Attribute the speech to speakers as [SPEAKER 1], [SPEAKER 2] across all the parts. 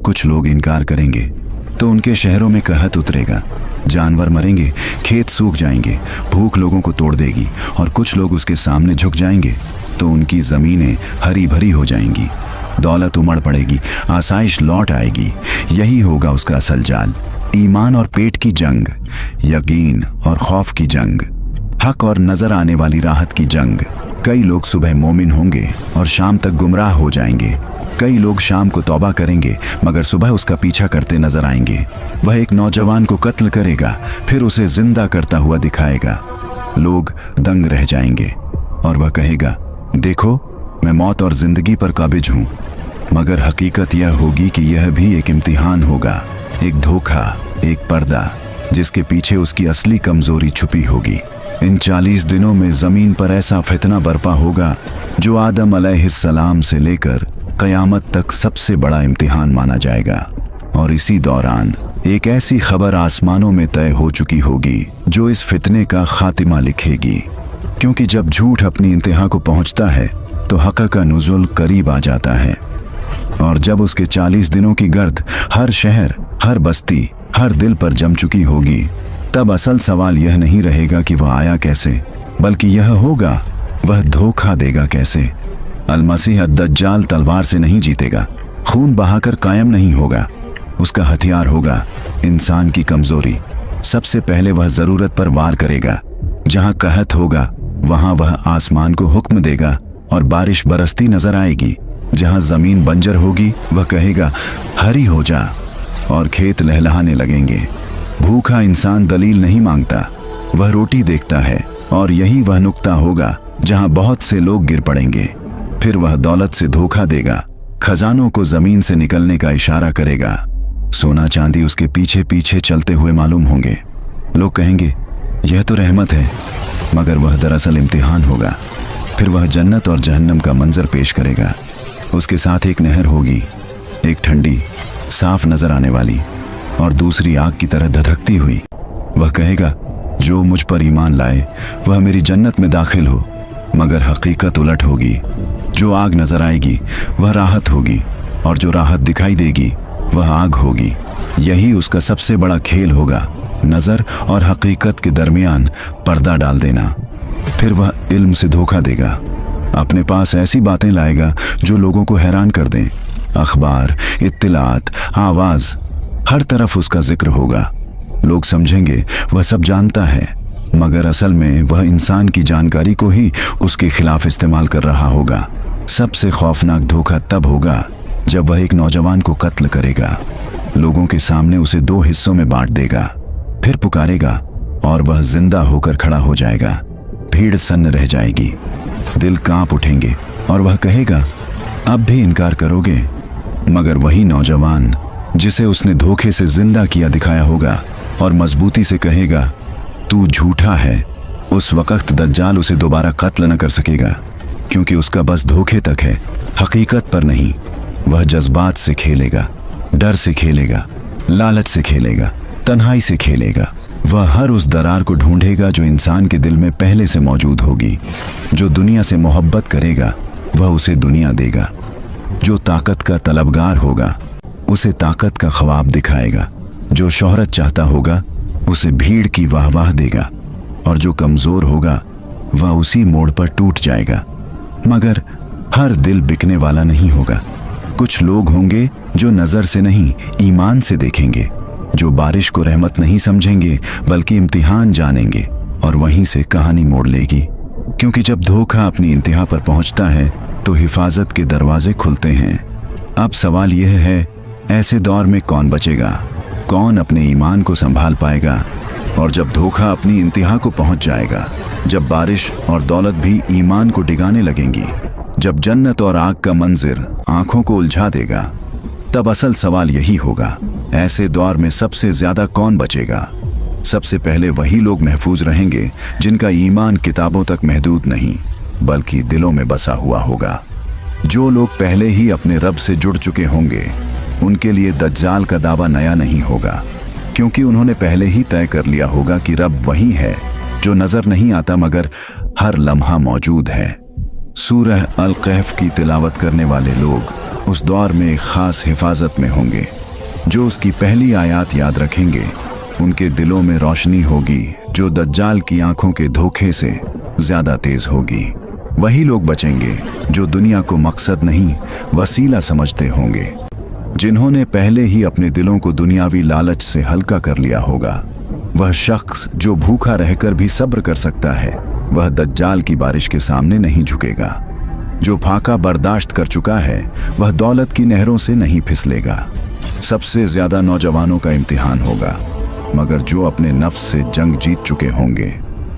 [SPEAKER 1] कुछ लोग इनकार करेंगे तो उनके शहरों में कहत उतरेगा, जानवर मरेंगे, खेत सूख जाएंगे, भूख लोगों को तोड़ देगी और कुछ लोग उसके सामने झुक जाएंगे तो उनकी ज़मीनें हरी भरी हो जाएंगी, दौलत उमड़ पड़ेगी, आसाइश लौट आएगी। यही होगा उसका असल जाल। ईमान और पेट की जंग, यकीन और खौफ की जंग, हक और नजर आने वाली राहत की जंग। कई लोग सुबह मोमिन होंगे और शाम तक गुमराह हो जाएंगे। कई लोग शाम को तौबा करेंगे मगर सुबह उसका पीछा करते नजर आएंगे। वह एक नौजवान को कत्ल करेगा, फिर उसे जिंदा करता हुआ दिखाएगा। लोग दंग रह जाएंगे और वह कहेगा, देखो मैं मौत और जिंदगी पर काबिज हूँ। मगर हकीकत यह होगी कि यह भी एक इम्तिहान होगा, एक धोखा, एक पर्दा जिसके पीछे उसकी असली कमजोरी छुपी होगी। इन 40 दिनों में जमीन पर ऐसा फितना बरपा होगा जो आदम अलैहिस्सलाम से लेकर कयामत तक सबसे बड़ा इम्तिहान माना जाएगा। और इसी दौरान एक ऐसी खबर आसमानों में तय हो चुकी होगी जो इस फितने का खातिमा लिखेगी। क्योंकि जब झूठ अपनी इंतहा को पहुंचता है तो हक़ का नुज़ुल करीब आ जाता है। और जब उसके 40 दिनों की गर्द हर शहर, हर बस्ती, हर दिल पर जम चुकी होगी, तब असल सवाल यह नहीं रहेगा कि वह आया कैसे, बल्कि यह होगा वह धोखा देगा कैसे। अलमसीह अद-दज्जाल तलवार से नहीं जीतेगा, खून बहाकर कायम नहीं होगा। उसका हथियार होगा इंसान की कमजोरी। सबसे पहले वह जरूरत पर वार करेगा। जहां कहत होगा वहां वह आसमान को हुक्म देगा और बारिश बरसती नजर आएगी। जहां जमीन बंजर होगी वह कहेगा, हरी हो जा, और खेत लहलहाने लगेंगे। भूखा इंसान दलील नहीं मांगता, वह रोटी देखता है। और यही वह नुक्ता होगा जहां बहुत से लोग गिर पड़ेंगे। फिर वह दौलत से धोखा देगा, खजानों को जमीन से निकलने का इशारा करेगा। सोना चांदी उसके पीछे पीछे चलते हुए मालूम होंगे। लोग कहेंगे यह तो रहमत है, मगर वह दरअसल इम्तिहान होगा। फिर वह जन्नत और जहन्नम का मंजर पेश करेगा। उसके साथ एक नहर होगी, एक ठंडी साफ नजर आने वाली और दूसरी आग की तरह धधकती हुई। वह कहेगा, जो मुझ पर ईमान लाए वह मेरी जन्नत में दाखिल हो। मगर हकीकत उलट होगी। जो आग नजर आएगी वह राहत होगी और जो राहत दिखाई देगी वह आग होगी। यही उसका सबसे बड़ा खेल होगा, नजर और हकीकत के दरमियान पर्दा डाल देना। फिर वह इल्म से धोखा देगा, अपने पास ऐसी बातें लाएगा जो लोगों को हैरान कर दें। अखबार, इत्तिलात, आवाज, हर तरफ उसका जिक्र होगा। लोग समझेंगे वह सब जानता है, मगर असल में वह इंसान की जानकारी को ही उसके खिलाफ इस्तेमाल कर रहा होगा। सबसे खौफनाक धोखा तब होगा जब वह एक नौजवान को कत्ल करेगा, लोगों के सामने उसे 2 हिस्सों में बांट देगा, फिर पुकारेगा और वह जिंदा होकर खड़ा हो जाएगा। भीड़ सन्न रह जाएगी, दिल कांप उठेंगे और वह कहेगा, अब भी इनकार करोगे? मगर वही नौजवान जिसे उसने धोखे से जिंदा किया दिखाया होगा और मजबूती से कहेगा, तू झूठा है, उस वक्त दज्जाल उसे दोबारा कत्ल न कर सकेगा, क्योंकि उसका बस धोखे तक है, हकीकत पर नहीं। वह जज्बात से खेलेगा, डर से खेलेगा, लालच से खेलेगा, तन्हाई से खेलेगा। वह हर उस दरार को ढूंढेगा जो इंसान के दिल में पहले से मौजूद होगी। जो दुनिया से मोहब्बत करेगा वह उसे दुनिया देगा। जो ताकत का तलबगार होगा उसे ताकत का ख्वाब दिखाएगा। जो शोहरत चाहता होगा उसे भीड़ की वाहवाह देगा और जो कमजोर होगा वह उसी मोड़ पर टूट जाएगा। मगर हर दिल बिकने वाला नहीं होगा। कुछ लोग होंगे जो नजर से नहीं ईमान से देखेंगे, जो बारिश को रहमत नहीं समझेंगे बल्कि इम्तिहान जानेंगे, और वहीं से कहानी मोड़ लेगी। क्योंकि जब धोखा अपनी इंतहा पर पहुंचता है तो हिफाजत के दरवाजे खुलते हैं। अब सवाल यह है, ऐसे दौर में कौन बचेगा, कौन अपने ईमान को संभाल पाएगा? और जब धोखा अपनी इंतहा को पहुंच जाएगा, जब बारिश और दौलत भी ईमान को डिगाने लगेंगी, जब जन्नत और आग का मंजिर आंखों को उलझा देगा, तब असल सवाल यही होगा, ऐसे दौर में सबसे ज्यादा कौन बचेगा? सबसे पहले वही लोग महफूज रहेंगे जिनका ईमान किताबों तक महदूद नहीं बल्कि दिलों में बसा हुआ होगा। जो लोग पहले ही अपने रब से जुड़ चुके होंगे उनके लिए दज्जाल का दावा नया नहीं होगा, क्योंकि उन्होंने पहले ही तय कर लिया होगा कि रब वही है जो नजर नहीं आता मगर हर लम्हा मौजूद है। सूरह अल-कहफ की तिलावत करने वाले लोग उस दौर में एक खास हिफाजत में होंगे। जो उसकी पहली आयत याद रखेंगे उनके दिलों में रोशनी होगी जो दज्जाल की आंखों के धोखे से ज्यादा तेज होगी। वही लोग बचेंगे जो दुनिया को मकसद नहीं वसीला समझते होंगे, जिन्होंने पहले ही अपने दिलों को दुनियावी लालच से हल्का कर लिया होगा। वह शख्स जो भूखा रहकर भी सब्र कर सकता है वह दज्जाल की बारिश के सामने नहीं झुकेगा। जो फाका बर्दाश्त कर चुका है वह दौलत की नहरों से नहीं फिसलेगा। सबसे ज्यादा नौजवानों का इम्तिहान होगा, मगर जो अपने नफ्स से जंग जीत चुके होंगे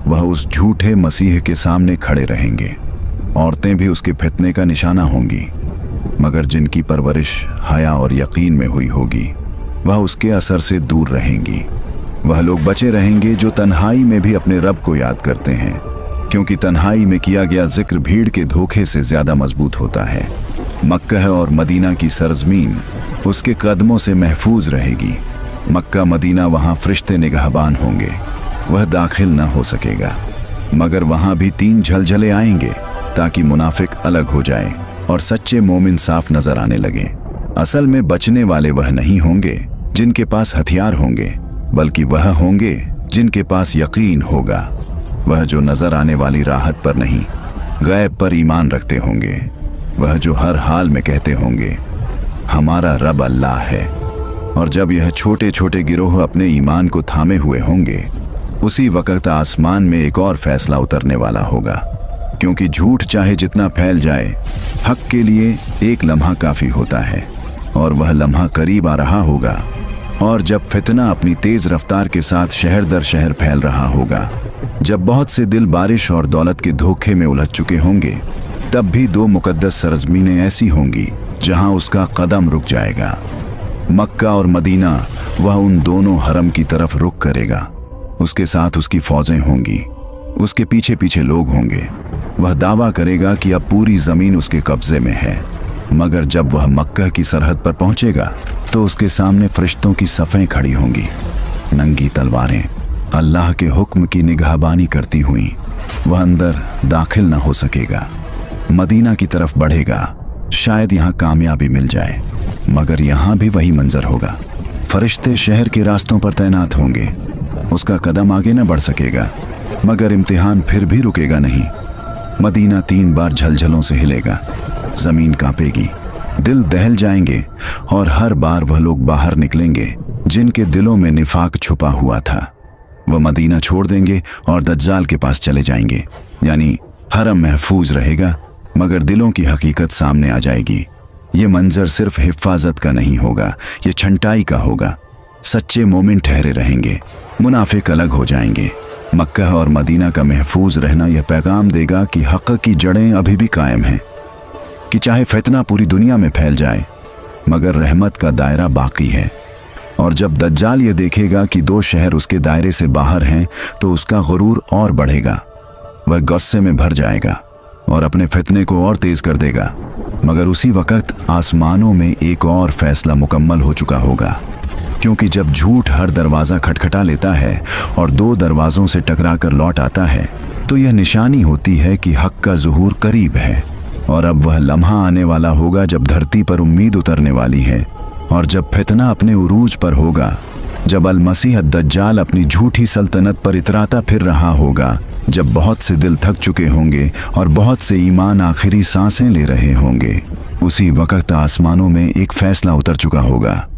[SPEAKER 1] वह उस झूठे मसीह के सामने खड़े रहेंगे। औरतें भी उसके फितने का निशाना होंगी, मगर जिनकी परवरिश हया और यकीन में हुई होगी वह उसके असर से दूर रहेंगी। वह लोग बचे रहेंगे जो तन्हाई में भी अपने रब को याद करते हैं, क्योंकि तन्हाई में किया गया जिक्र भीड़ के धोखे से ज्यादा मजबूत होता है। मक्का और मदीना की सरजमीन उसके कदमों से महफूज रहेगी। मक्का मदीना वहाँ फरिश्ते निगहबान होंगे, वह दाखिल न हो सकेगा। मगर वहाँ भी 3 झलझले आएंगे ताकि मुनाफिक अलग हो जाए और सच्चे मोमिन साफ नजर आने लगे। असल में बचने वाले वह नहीं होंगे जिनके पास हथियार होंगे, बल्कि वह होंगे जिनके पास यकीन होगा। वह जो नजर आने वाली राहत पर नहीं गैब पर ईमान रखते होंगे। वह जो हर हाल में कहते होंगे हमारा रब अल्लाह है। और जब यह छोटे छोटे गिरोह अपने ईमान को थामे हुए होंगे उसी वक्त आसमान में एक और फैसला उतरने वाला होगा, क्योंकि झूठ चाहे जितना फैल जाए हक के लिए एक लम्हा काफी होता है और वह लम्हा करीब आ रहा होगा। और जब फितना अपनी तेज रफ्तार के साथ शहर दर शहर फैल रहा होगा, जब बहुत से दिल बारिश और दौलत के धोखे में उलझ चुके होंगे, तब भी 2 मुकद्दस सरजमीनें ऐसी होंगी जहां उसका कदम रुक जाएगा। मक्का और मदीना, वह उन दोनों हरम की तरफ रुख करेगा। उसके साथ उसकी फौजें होंगी, उसके पीछे पीछे लोग होंगे। वह दावा करेगा कि अब पूरी जमीन उसके कब्जे में है, मगर जब वह मक्का की सरहद पर पहुंचेगा तो उसके सामने फरिश्तों की सफ़ें खड़ी होंगी, नंगी तलवारें अल्लाह के हुक्म की निगहबानी करती हुई। वह अंदर दाखिल न हो सकेगा। मदीना की तरफ बढ़ेगा, शायद यहाँ कामयाबी मिल जाए, मगर यहाँ भी वही मंजर होगा। फरिश्ते शहर के रास्तों पर तैनात होंगे। उसका कदम आगे न बढ़ सकेगा, मगर इम्तिहान फिर भी रुकेगा नहीं। मदीना 3 बार झलझलों से हिलेगा, जमीन कांपेगी, दिल दहल जाएंगे और हर बार वह लोग बाहर निकलेंगे जिनके दिलों में निफाक छुपा हुआ था। वह मदीना छोड़ देंगे और दज्जाल के पास चले जाएंगे, यानी हरम महफूज रहेगा मगर दिलों की हकीकत सामने आ जाएगी। ये मंजर सिर्फ हिफाजत का नहीं होगा, ये छंटाई का होगा। सच्चे मोमिन ठहरे रहेंगे, मुनाफिक अलग हो जाएंगे। मक्का और मदीना का महफूज रहना यह पैगाम देगा कि हक़ की जड़ें अभी भी कायम हैं, कि चाहे फितना पूरी दुनिया में फैल जाए मगर रहमत का दायरा बाकी है। और जब दज्जाल ये देखेगा कि 2 शहर उसके दायरे से बाहर हैं तो उसका गुरूर और बढ़ेगा। वह गुस्से में भर जाएगा और अपने फितने को और तेज कर देगा। मगर उसी वक्त आसमानों में एक और फैसला मुकम्मल हो चुका होगा, क्योंकि जब झूठ हर दरवाज़ा खटखटा लेता है और 2 दरवाज़ों से टकरा कर लौट आता है तो यह निशानी होती है कि हक़ का ज़ुहूर करीब है। और अब वह लम्हा आने वाला होगा जब धरती पर उम्मीद उतरने वाली है और जब फितना अपने उरूज पर होगा, जब अल मसीह दज्जाल अपनी झूठी सल्तनत पर इतराता फिर रहा होगा, जब बहुत से दिल थक चुके होंगे और बहुत से ईमान आखिरी सांसें ले रहे होंगे। उसी वक्त आसमानों में एक फैसला उतर चुका होगा।